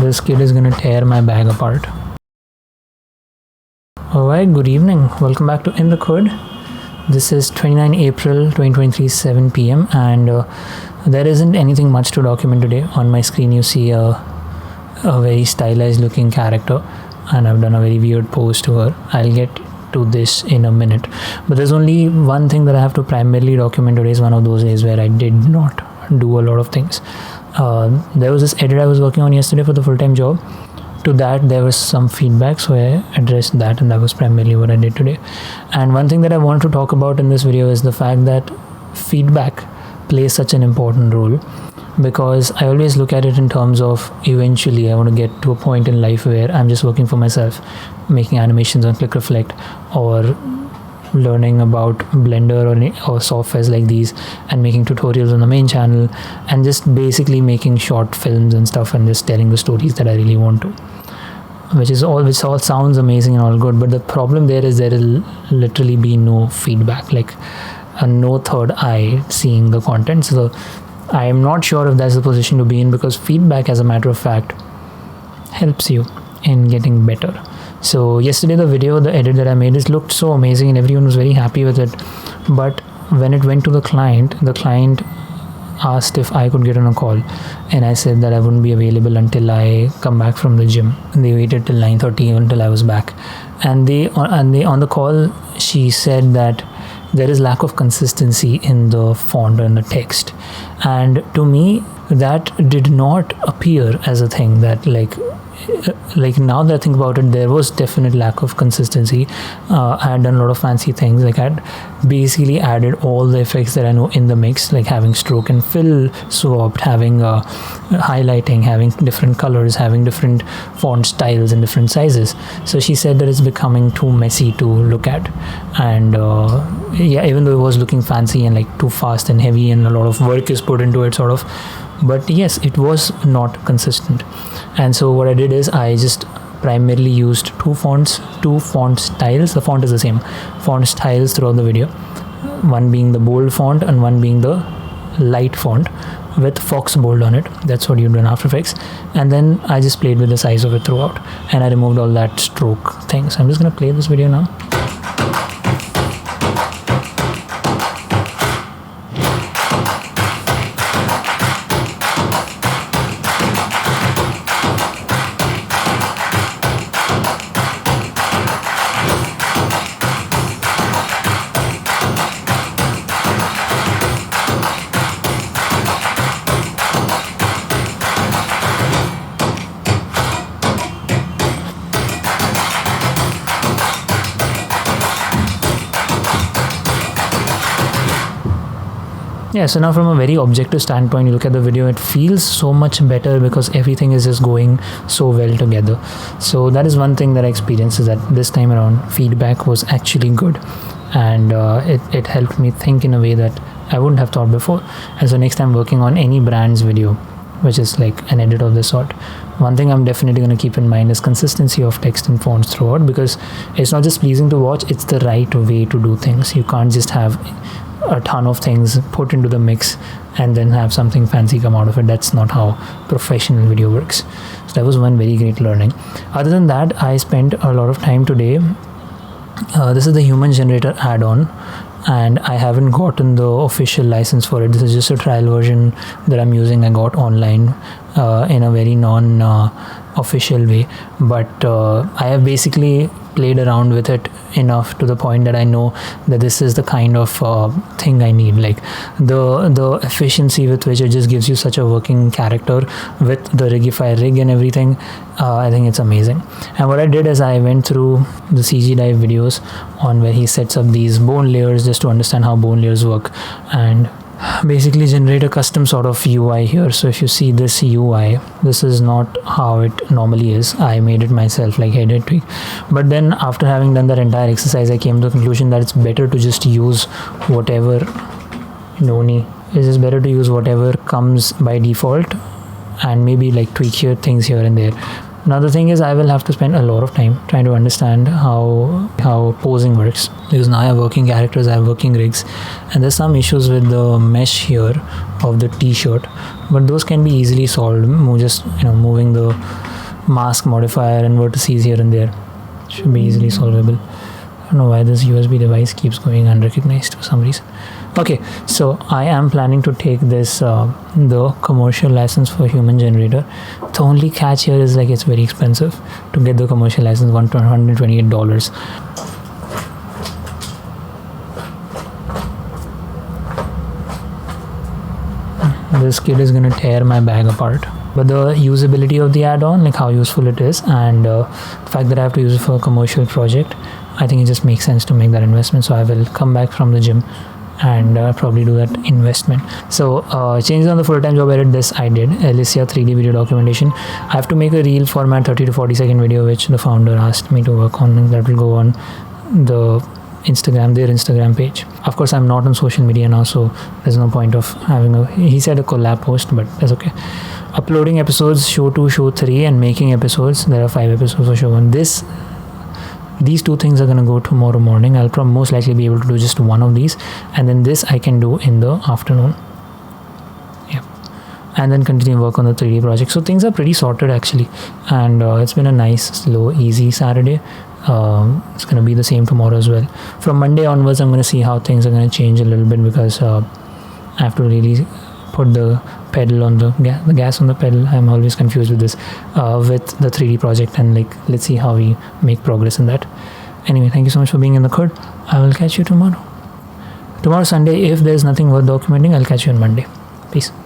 this kid is gonna tear my bag apart. Alright, good evening. Welcome back to In the Khud. This is 29 April 2023, 7 p.m. and there isn't anything much to document today. On my screen you see a very stylized looking character, and I've done a very weird pose to her. I'll get to this in a minute, but there's only one thing that I have to primarily document. Today is one of those days where I did not do a lot of things. There was this edit I was working on yesterday for the full-time job. To that there was some feedback, so I addressed that, and that was primarily what I did today. And one thing that I want to talk about in this video is the fact that feedback plays such an important role, because I always look at it in terms of eventually I want to get to a point in life where I'm just working for myself, making animations on Click Reflect, or learning about Blender or softwares like these, and making tutorials on the main channel, and just basically making short films and stuff, and just telling the stories that I really want to, which all sounds amazing and all good. But the problem there is there will literally be no feedback, like no third eye seeing the content. So I am not sure if that's the position to be in, because feedback, as a matter of fact, helps you in getting better. So yesterday the edit that I made, it looked so amazing and everyone was very happy with it, but when it went to the client asked if I could get on a call, and I said that I wouldn't be available until I come back from the gym, and they waited till 9:30 until I was back, and they on the call she said that there is lack of consistency in the font and the text, and to me that did not appear as a thing that like now that I think about it, there was definite lack of consistency. I had done a lot of fancy things, like I had basically added all the effects that I know in the mix, like having stroke and fill swapped, having highlighting, having different colors, having different font styles and different sizes. So she said that it's becoming too messy to look at, and yeah, even though it was looking fancy and like too fast and heavy and a lot of work is put into it sort of, but yes, it was not consistent. And so what I did is I just primarily used two font styles. The font is the same, font styles throughout the video, one being the bold font and one being the light font with Fox bold on it. That's what you do in After Effects. And then I just played with the size of it throughout, and I removed all that stroke thing. So I'm just going to play this video now. Yeah, so now from a very objective standpoint, you look at the video, it feels so much better because everything is just going so well together. So that is one thing that I experienced, is that this time around feedback was actually good, and it helped me think in a way that I wouldn't have thought before. And so next time working on any brand's video, which is like an edit of this sort, one thing I'm definitely going to keep in mind is consistency of text and fonts throughout, because it's not just pleasing to watch, it's the right way to do things. You can't just have a ton of things put into the mix and then have something fancy come out of it. That's not how professional video works. So that was one very great learning. Other than that, I spent a lot of time today. This is the human generator add-on, and I haven't gotten the official license for it. This is just a trial version that I'm using. I got online in a very non-official way, but I have basically played around with it enough to the point that I know that this is the kind of thing I need. Like the efficiency with which it just gives you such a working character with the Rigify rig and everything, I think it's amazing. And what I did is I went through the CG Dive videos on where he sets up these bone layers just to understand how bone layers work, and basically generate a custom sort of UI here. So if you see this UI, this is not how it normally is. I made it myself, like header tweak. But then after having done that entire exercise, I came to the conclusion that it's better to just use whatever better to use whatever comes by default, and maybe like tweak things here and there. Now the thing is, I will have to spend a lot of time trying to understand how posing works, because now I have working characters, I have working rigs, and there's some issues with the mesh here of the t-shirt, but those can be easily solved. Just moving the mask modifier and vertices here and there. Should be easily solvable. I don't know why this USB device keeps going unrecognized for some reason. Okay, so I am planning to take this the commercial license for human generator. The only catch here is like it's very expensive to get the commercial license, $128. This kid is gonna tear my bag apart. But the usability of the add-on, like how useful it is, and the fact that I have to use it for a commercial project, I think it just makes sense to make that investment. So I will come back from the gym and probably do that investment. So changes on the full-time job edit, this I did. Alicia 3D video documentation. I have to make a reel format 30 to 40 second video, which the founder asked me to work on, and that will go on their Instagram page. Of course, I'm not on social media now, so there's no point of having he said a collab post, but that's okay. Uploading episodes, show 2, show 3, and making episodes. There are 5 episodes for show 1. These 2 things are going to go tomorrow morning. I'll most likely be able to do just one of these, and then this I can do in the afternoon. Yeah, and then continue work on the 3D project. So things are pretty sorted actually, and it's been a nice, slow, easy Saturday. It's going to be the same tomorrow as well. From Monday onwards, I'm going to see how things are going to change a little bit, because I have to really put the pedal on the gas on the pedal. I'm always confused with this with the 3D project, and like, let's see how we make progress in that. Anyway, thank you so much for being in the Khud. I will catch you tomorrow Sunday. If there's nothing worth documenting, I'll catch you on Monday. Peace.